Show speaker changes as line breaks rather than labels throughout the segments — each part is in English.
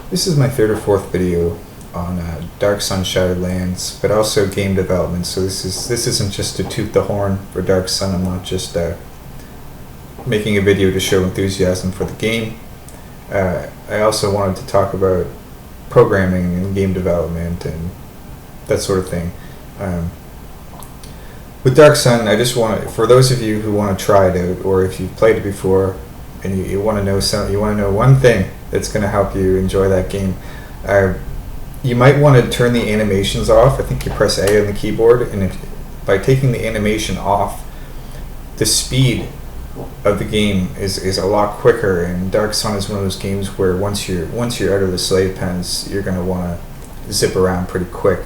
This is my third or fourth video on Dark Sun Shattered Lands, but also game development. So this isn't just to toot the horn for Dark Sun. I'm not just making a video to show enthusiasm for the game. I also wanted to talk about programming and game development and that sort of thing. With Dark Sun, I just want to, for those of you who want to try it out, or if you've played it before and you want to know one thing that's going to help you enjoy that game. You might want to turn the animations off. I think you press A on the keyboard, and by taking the animation off, the speed of the game is a lot quicker. And Dark Sun is one of those games where once you're out of the slave pens, you're going to want to zip around pretty quick.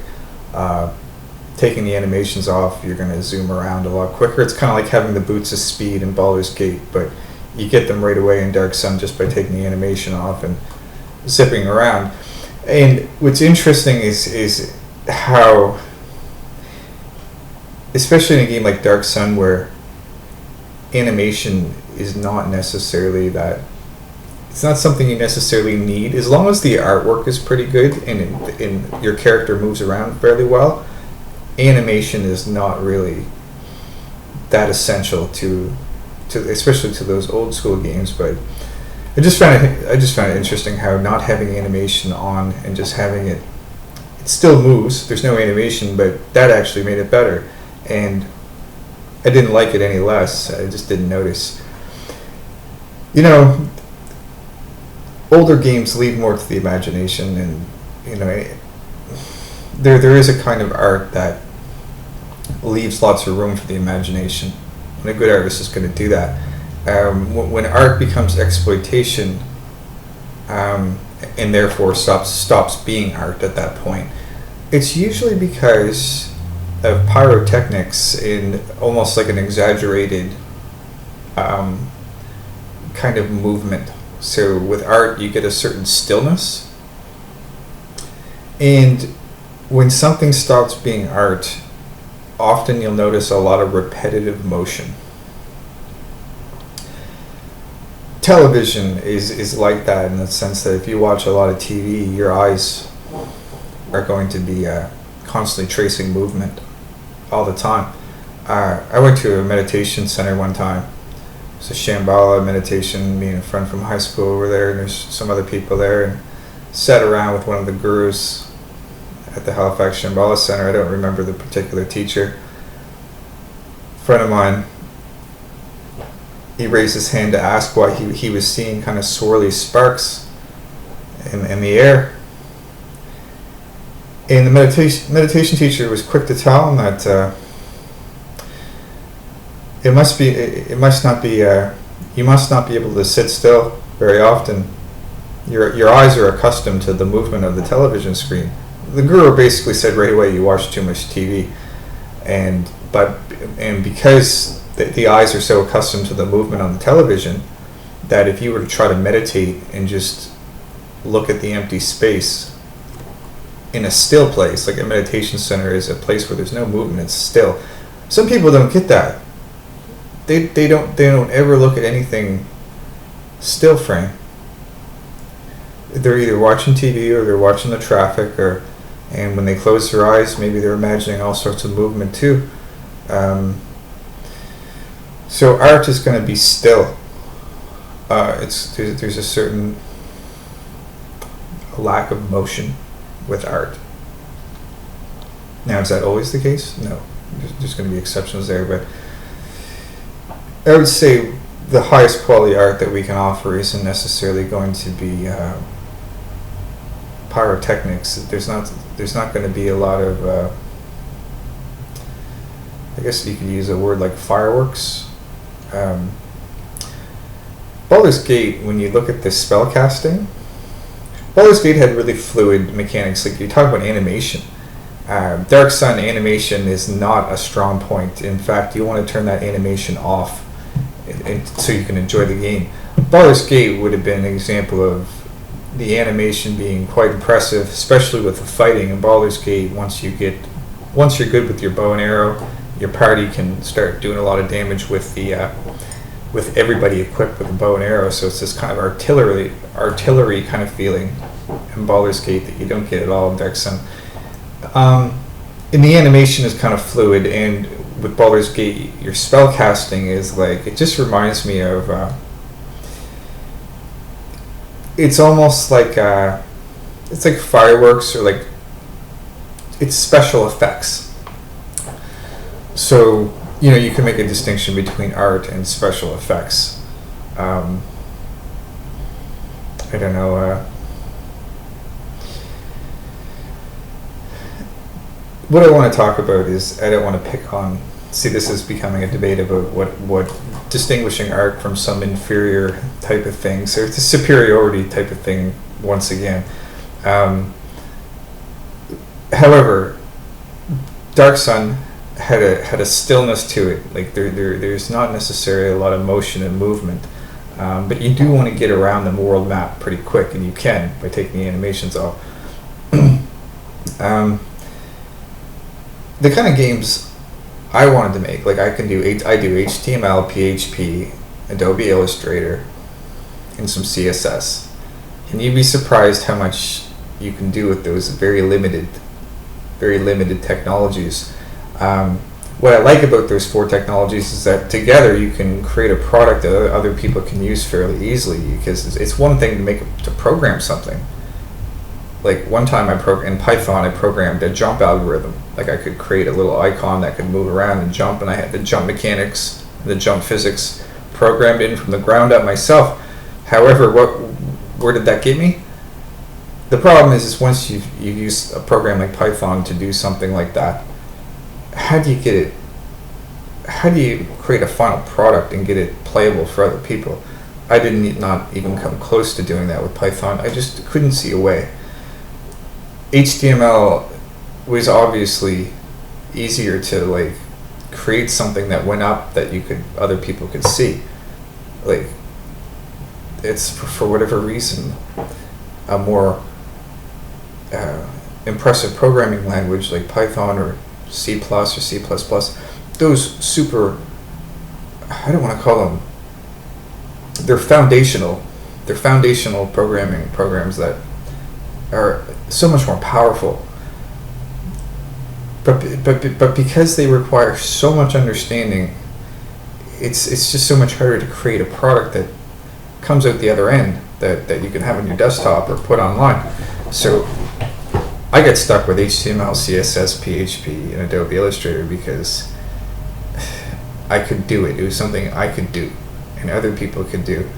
Taking the animations off, you're going to zoom around a lot quicker. It's kind of like having the boots of speed in Baldur's Gate, but you get them right away in Dark Sun just by taking the animation off and zipping around. And what's interesting is how, especially in a game like Dark Sun, where animation is not necessarily that, it's not something you necessarily need, as long as the artwork is pretty good and your character moves around fairly well, animation is not really that essential to especially to those old school games. But I just found it interesting how not having animation on and just having it still moves. There's no animation, but that actually made it better, and I didn't like it any less. I just didn't notice. You know, older games leave more to the imagination, and you know, there is a kind of art that leaves lots of room for the imagination. And a good artist is going to do that. When art becomes exploitation, and therefore stops being art at that point, it's usually because of pyrotechnics in almost like an exaggerated kind of movement. So with art, you get a certain stillness, and when something stops being art, often you'll notice a lot of repetitive motion. Television is like that, in the sense that if you watch a lot of TV, your eyes are going to be constantly tracing movement all the time. I went to a meditation center one time. It's a Shambhala meditation. Me and a friend from high school were there, and there's some other people there, and sat around with one of the gurus at the Halifax Shambhala Center. I don't remember the particular teacher. A friend of mine, he raised his hand to ask why he was seeing kind of swirly sparks in the air. And the meditation teacher was quick to tell him that you must not be able to sit still very often. Your eyes are accustomed to the movement of the television screen. The guru basically said right away, you watch too much TV, and because the eyes are so accustomed to the movement on the television, that if you were to try to meditate and just look at the empty space in a still place, like a meditation center is a place where there's no movement, it's still. Some people don't get that. They don't ever look at anything still frame. They're either watching TV or they're watching the traffic, and when they close their eyes, maybe they're imagining all sorts of movement too. So art is going to be still. There's a certain lack of motion with art. Now, is that always the case? No. There's going to be exceptions there, but I would say the highest quality art that we can offer isn't necessarily going to be pyrotechnics. There's not going to be a lot of I guess you could use a word like fireworks. Baldur's Gate, when you look at the spell casting, Baldur's Gate had really fluid mechanics. Like you talk about animation, Dark Sun animation is not a strong point. In fact, you want to turn that animation off so you can enjoy the game. Baldur's Gate would have been an example of the animation being quite impressive, especially with the fighting. In Baldur's Gate, once you're good with your bow and arrow, your party can start doing a lot of damage with everybody equipped with a bow and arrow. So it's this kind of artillery kind of feeling. And in Baldur's Gate that you don't get at all in Dark Sun. And the animation is kind of fluid, and with Baldur's Gate, your spell casting is like, it just reminds me of, it's almost like, it's like fireworks, or like, it's special effects. So, you know, you can make a distinction between art and special effects. I don't know, what I want to talk about is, I don't want to pick on, see, this is becoming a debate about what distinguishing art from some inferior type of thing. So it's a superiority type of thing once again. However, Dark Sun had a stillness to it. Like there's not necessarily a lot of motion and movement, but you do want to get around the world map pretty quick, and you can by taking the animations off. The kind of games I wanted to make, like I do HTML, PHP, Adobe Illustrator, and some CSS, and you'd be surprised how much you can do with those very limited technologies. What I like about those 4 technologies is that together you can create a product that other people can use fairly easily, because it's one thing to program something. Like one time in Python I programmed a jump algorithm. Like I could create a little icon that could move around and jump, and I had the jump mechanics, the jump physics programmed in from the ground up myself. However, where did that get me? The problem is once you've used a program like Python to do something like that, how do you create a final product and get it playable for other people? I not even come close to doing that with Python. I just couldn't see a way. HTML was obviously easier to like create something that went up that other people could see. Like it's for whatever reason a more impressive programming language like Python or C++ or C++. Those super, I don't want to call them, they're foundational programming programs that are so much more powerful, but because they require so much understanding, it's just so much harder to create a product that comes out the other end that you can have on your desktop or put online. So I get stuck with HTML, CSS, PHP, and Adobe Illustrator because I could do it. It was something I could do and other people could do.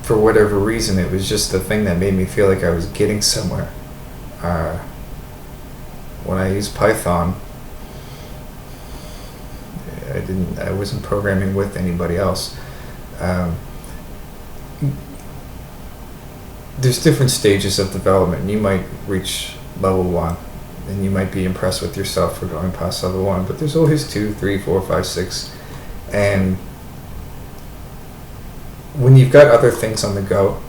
For whatever reason, it was just the thing that made me feel like I was getting somewhere. When I used Python, I wasn't programming with anybody else. There's different stages of development. You might reach level 1 and you might be impressed with yourself for going past level 1, but there's always 2, 3, 4, 5, 6, and when you've got other things on the go,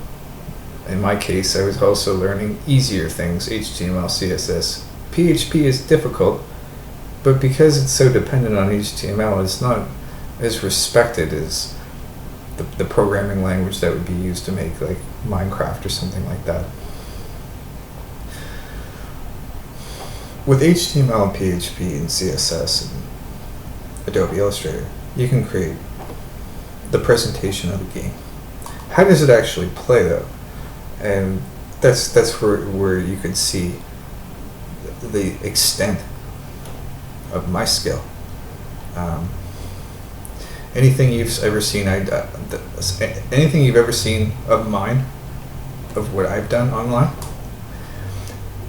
in my case, I was also learning easier things, HTML, CSS. PHP is difficult, but because it's so dependent on HTML, it's not as respected as the programming language that would be used to make like Minecraft or something like that. With HTML, PHP, and CSS and Adobe Illustrator, you can create the presentation of a game. How does it actually play though? And that's where you could see the extent of my skill. Anything you've ever seen, anything you've ever seen of mine, of what I've done online,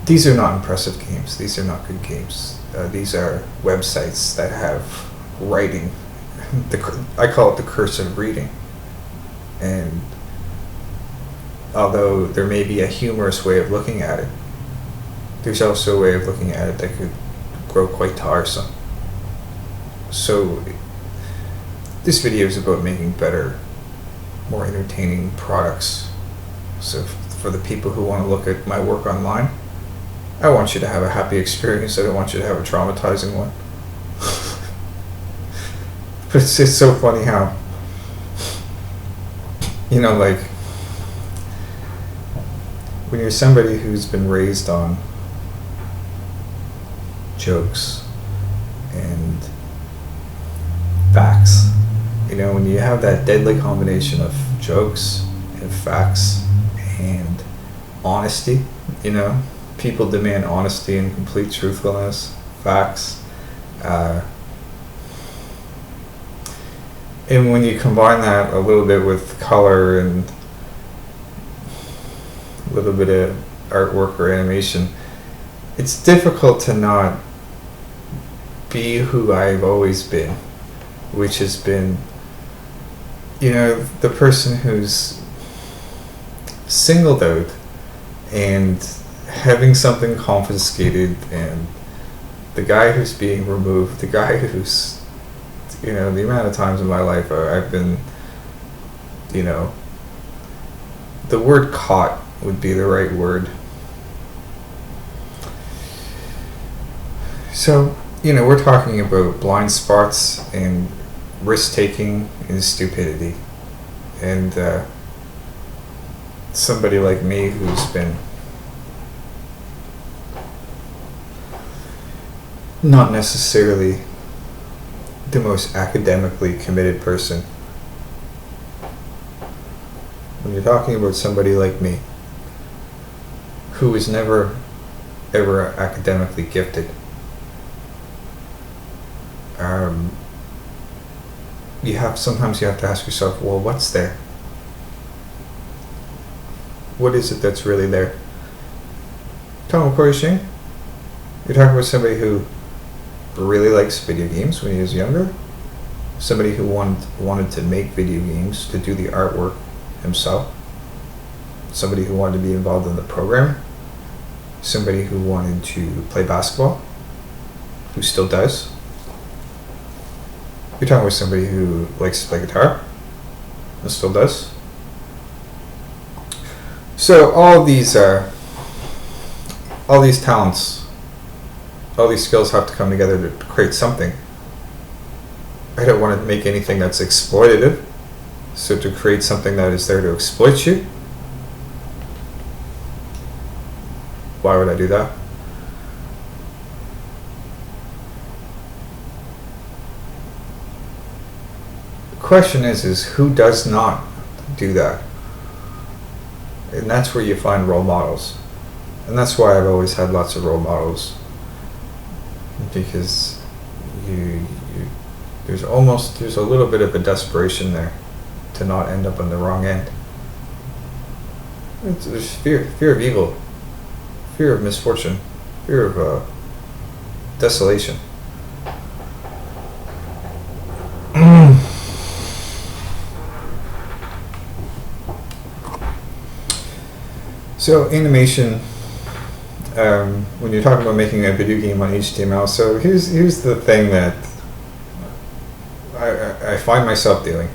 these are not impressive games. These are not good games. These are websites that have writing. I call it the curse of reading. And although there may be a humorous way of looking at it, there's also a way of looking at it that could grow quite tiresome. So this video is about making better, more entertaining products. So for the people who want to look at my work online, I want you to have a happy experience. I don't want you to have a traumatizing one. But it's so funny how, you know, like, when you're somebody who's been raised on jokes and facts, when you have that deadly combination of jokes and facts and honesty, people demand honesty and complete truthfulness, facts, and when you combine that a little bit with color and a little bit of artwork or animation, it's difficult to not be who I've always been, which has been, the person who's singled out and having something confiscated, and the guy who's being removed, the guy who's, the amount of times in my life I've been, the word caught would be the right word. So, we're talking about blind spots and risk-taking and stupidity. And somebody like me who's been not necessarily the most academically committed person. When you're talking about somebody like me who is never ever academically gifted, sometimes you have to ask yourself, well, what's there? What is it that's really there? Tom Shane, you're talking about somebody who really likes video games when he was younger, somebody who wanted to make video games, to do the artwork himself, somebody who wanted to be involved in the program, somebody who wanted to play basketball, who still does. You're talking with somebody who likes to play guitar and still does. So all these talents, all these skills have to come together to create something. I don't want to make anything that's exploitative. So to create something that is there to exploit you, why would I do that? The question is who does not do that? And that's where you find role models. And that's why I've always had lots of role models. Because there's a little bit of a desperation there to not end up on the wrong end. There's fear of evil, fear of misfortune, fear of desolation. So animation, when you're talking about making a video game on HTML, so here's the thing that I find myself doing.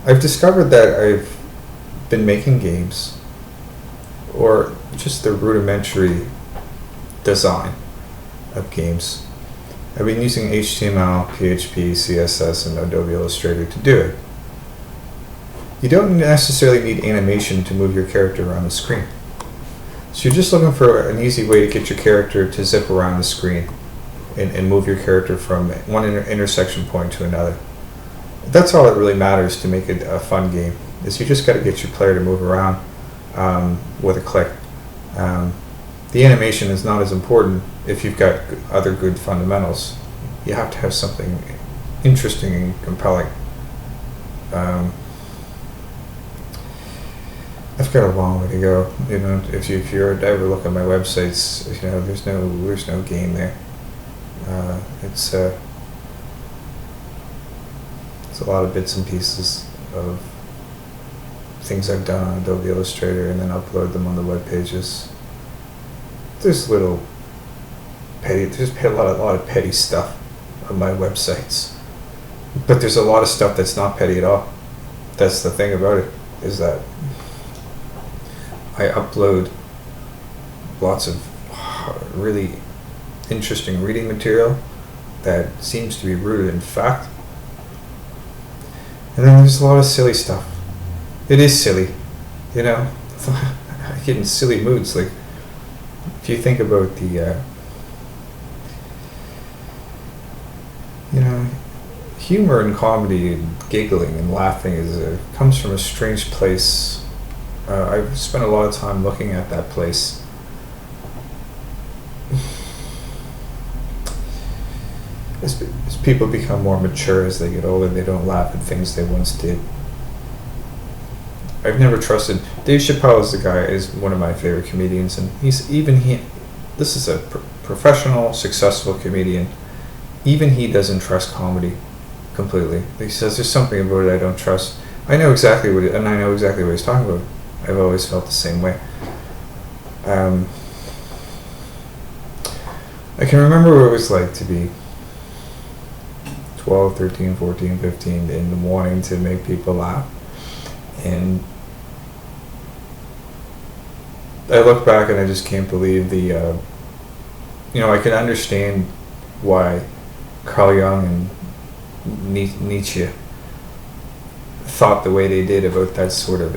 I've discovered that I've been making games, or just the rudimentary design of games. I've been using HTML, PHP, CSS, and Adobe Illustrator to do it. You don't necessarily need animation to move your character around the screen. So you're just looking for an easy way to get your character to zip around the screen and move your character from one intersection point to another. That's all that really matters to make it a fun game, is you just got to get your player to move around with a click. The animation is not as important if you've got other good fundamentals. You have to have something interesting and compelling. I've got a long way to go. If you ever look at my websites, there's no game there. It's a lot of bits and pieces of things I've done on Adobe Illustrator and then upload them on the web pages. There's a lot of petty stuff on my websites, but there's a lot of stuff that's not petty at all. That's the thing about it, is that I upload lots of really interesting reading material that seems to be rooted in fact. And then there's a lot of silly stuff. It is silly, I get in silly moods. Like, if you think about the, humor and comedy and giggling and laughing comes from a strange place. I've spent a lot of time looking at that place. As people become more mature as they get older, they don't laugh at things they once did. I've never trusted Dave Chappelle is one of my favorite comedians, and this is a professional, successful comedian. Even he doesn't trust comedy completely. He says there's something about it I don't trust. I know exactly what he's talking about. I've always felt the same way. I can remember what it was like to be 12, 13, 14, 15 and wanting to make people laugh. And I look back and I just can't believe I can understand why Carl Jung and Nietzsche thought the way they did about that sort of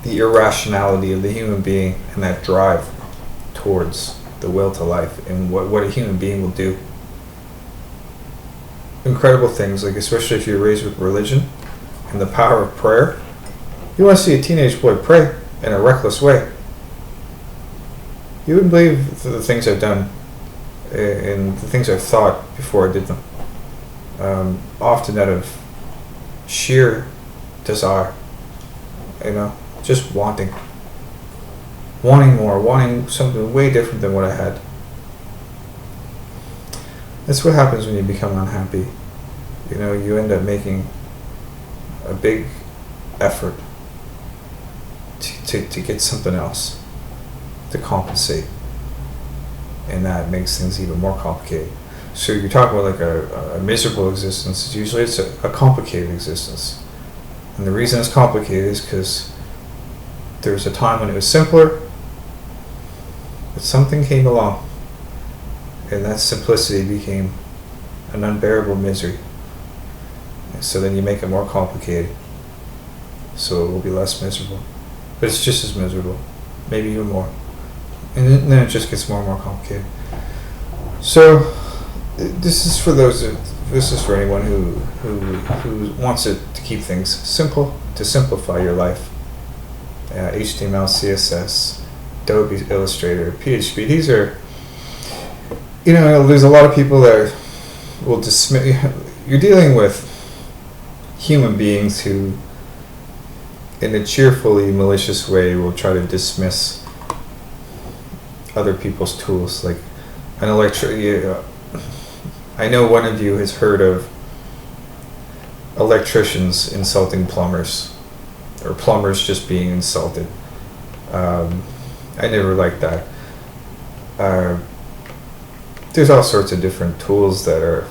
the irrationality of the human being and that drive towards the will to life and what a human being will do. Incredible things, like especially if you're raised with religion and the power of prayer. You want to see a teenage boy pray in a reckless way. You wouldn't believe the things I've done and the things I've thought before I did them. Often out of sheer desire, just wanting more, wanting something way different than what I had. That's what happens when you become unhappy. You end up making a big effort to get something else to compensate, and that makes things even more complicated. So you're talking about like a miserable existence. Usually it's a complicated existence, and the reason it's complicated is because there's a time when it was simpler, but something came along, and that simplicity became an unbearable misery. And so then you make it more complicated, so it will be less miserable, but it's just as miserable, maybe even more, and then it just gets more and more complicated. So this is for anyone who wants it to keep things simple, to simplify your life. HTML, CSS, Adobe Illustrator, PHP. These are, there's a lot of people that will dismiss. You're dealing with human beings who, in a cheerfully malicious way, will try to dismiss other people's tools. Like an I know one of you has heard of electricians insulting plumbers, or plumbers just being insulted. I never liked that. There's all sorts of different tools that are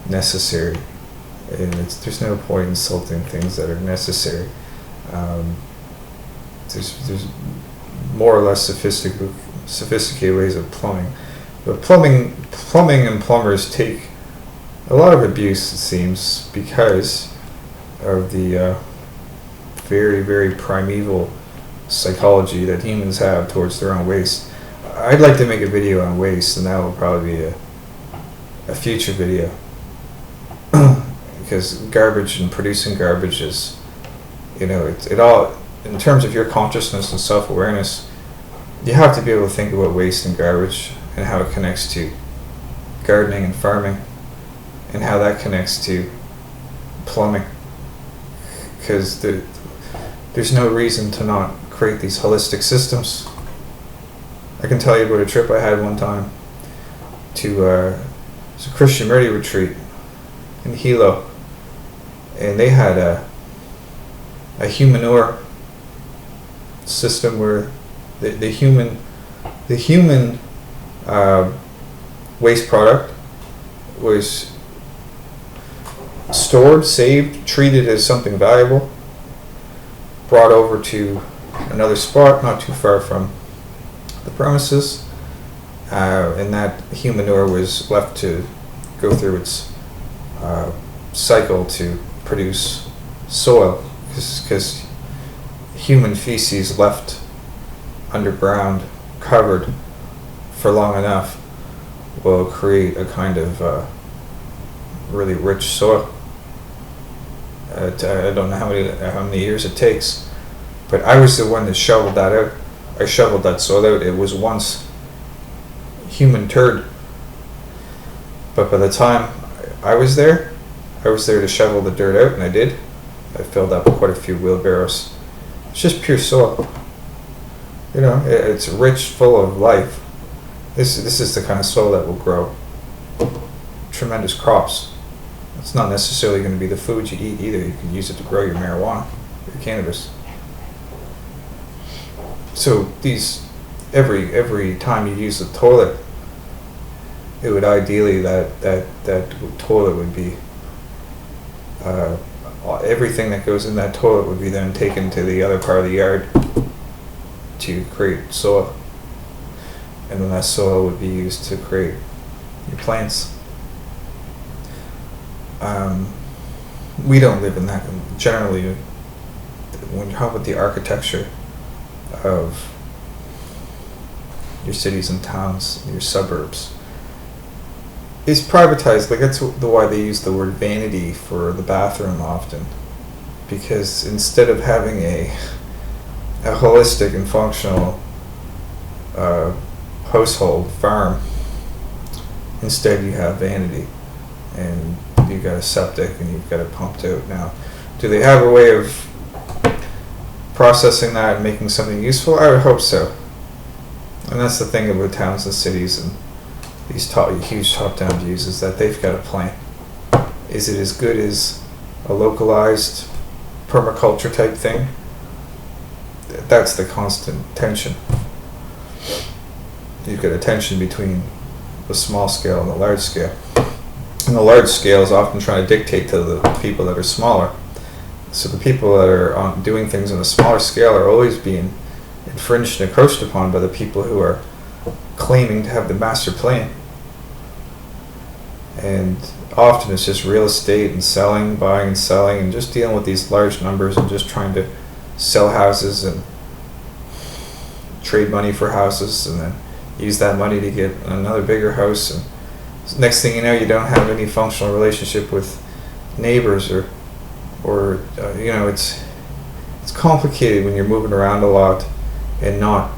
necessary, and there's no point insulting things that are necessary. There's more or less sophisticated ways of plumbing, but plumbing and plumbers take a lot of abuse, it seems, because of the very, very primeval psychology that humans have towards their own waste. I'd like to make a video on waste, and that will probably be a future video, because garbage and producing garbage is, it all, in terms of your consciousness and self-awareness, you have to be able to think about waste and garbage and how it connects to gardening and farming, and how that connects to plumbing, because there's no reason to not create these holistic systems. I can tell you about a trip I had one time to it's a Krishnamurti retreat in Hilo, and they had a humanure system where the human waste product was stored, saved, treated as something valuable, brought over to another spot not too far from the premises, and that humanure was left to go through its cycle to produce soil, because human feces left underground, covered for long enough, will create a kind of really rich soil. I don't know how many years it takes, but I was the one that shoveled that out. I shoveled that soil out. It was once human turd, but by the time I was there to shovel the dirt out, and I did. I filled up quite a few wheelbarrows. It's just pure soil. You know, it's rich, full of life. This is the kind of soil that will grow tremendous crops. It's not necessarily going to be the food you eat either. You can use it to grow your marijuana, your cannabis. So every time you use the toilet, it would ideally that toilet would be everything that goes in that toilet would be then taken to the other part of the yard to create soil, and then that soil would be used to create your plants. We don't live in that. Generally, when you talk about the architecture of your cities and towns, your suburbs, is privatized. Like, that's why they use the word vanity for the bathroom often, because instead of having a holistic and functional household farm, instead you have vanity, and you've got a septic and you've got it pumped out. Now, do they have a way of processing that and making something useful? I would hope so. And that's the thing about towns and cities and these huge top-down views, is that they've got a plan. Is it as good as a localized permaculture type thing? That's the constant tension. You've got a tension between the small scale and the large scale. And the large scale is often trying to dictate to the people that are smaller. So the people that are doing things on a smaller scale are always being infringed and encroached upon by the people who are claiming to have the master plan. And often it's just real estate and selling, buying and selling, and just dealing with these large numbers and just trying to sell houses and trade money for houses and then use that money to get another bigger house. And next thing you know, you don't have any functional relationship with neighbors or you know, it's complicated when you're moving around a lot and not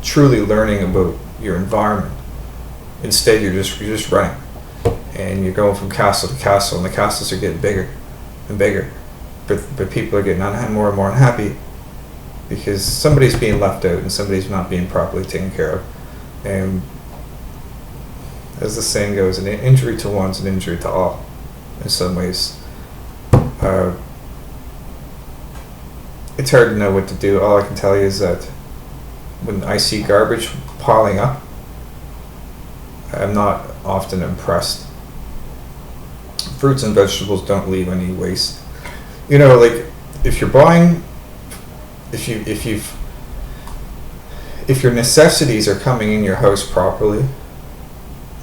truly learning about your environment. Instead, you're just running, and you're going from castle to castle, and the castles are getting bigger and bigger, but people are getting more and more unhappy because somebody's being left out and somebody's not being properly taken care of. And as the saying goes, an injury to one's an injury to all, in some ways. It's hard to know what to do. All I can tell you is that when I see garbage piling up, I'm not often impressed. Fruits and vegetables don't leave any waste. You know, like, if you're buying, if your necessities are coming in your house properly,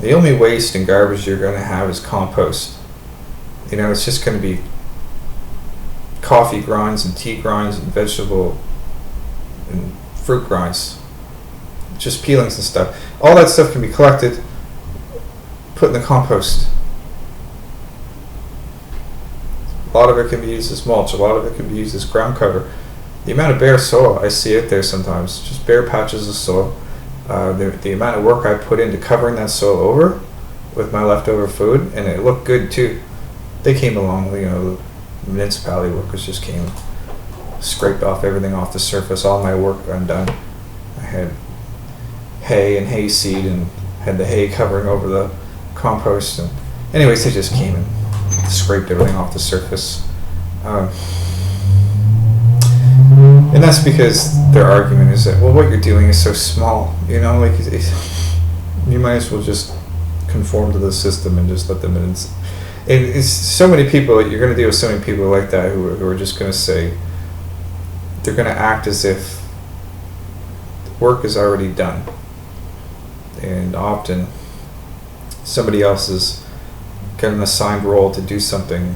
the only waste and garbage you're going to have is compost. You know, it's just going to be coffee grinds and tea grinds and vegetable and fruit grinds, just peelings and stuff. All that stuff can be collected, put in the compost. A lot of it can be used as mulch, a lot of it can be used as ground cover. The amount of bare soil I see out there sometimes, just bare patches of soil, the amount of work I put into covering that soil over with my leftover food, and it looked good too. They came along, you know, the municipality workers just came, scraped off everything off the surface, all my work undone. I had hay and hay seed and had the hay covering over the compost, and anyways, they just came and scraped everything off the surface. And that's because their argument is that, well, what you're doing is so small, you know, like, you might as well just conform to the system and just let them in. It's so many people, you're going to deal with so many people like that who are just going to say, they're going to act as if work is already done. And often somebody else is got an assigned role to do something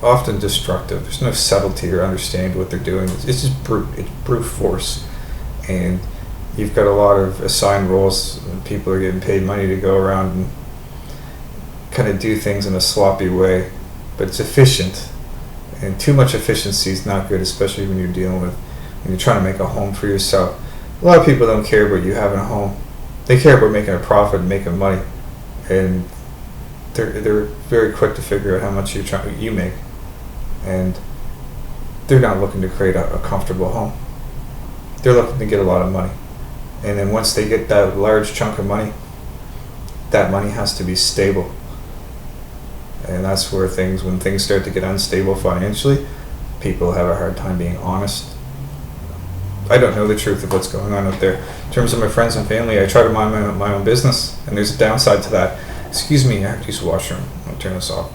often destructive. There's no subtlety or understanding what they're doing. It's just it's brute force, and you've got a lot of assigned roles. And people are getting paid money to go around and kind of do things in a sloppy way, but it's efficient, and too much efficiency is not good, especially when you're dealing with when you're trying to make a home for yourself. A lot of people don't care about you having a home. They care about making a profit and making money, and they're very quick to figure out how much you make, and they're not looking to create a comfortable home. They're looking to get a lot of money, and then once they get that large chunk of money, that money has to be stable, and that's where when things start to get unstable financially, people have a hard time being honest. I don't know the truth of what's going on out there. In terms of my friends and family, I try to mind my own business, and there's a downside to that. Excuse me, I have to use the washroom. I'll turn this off.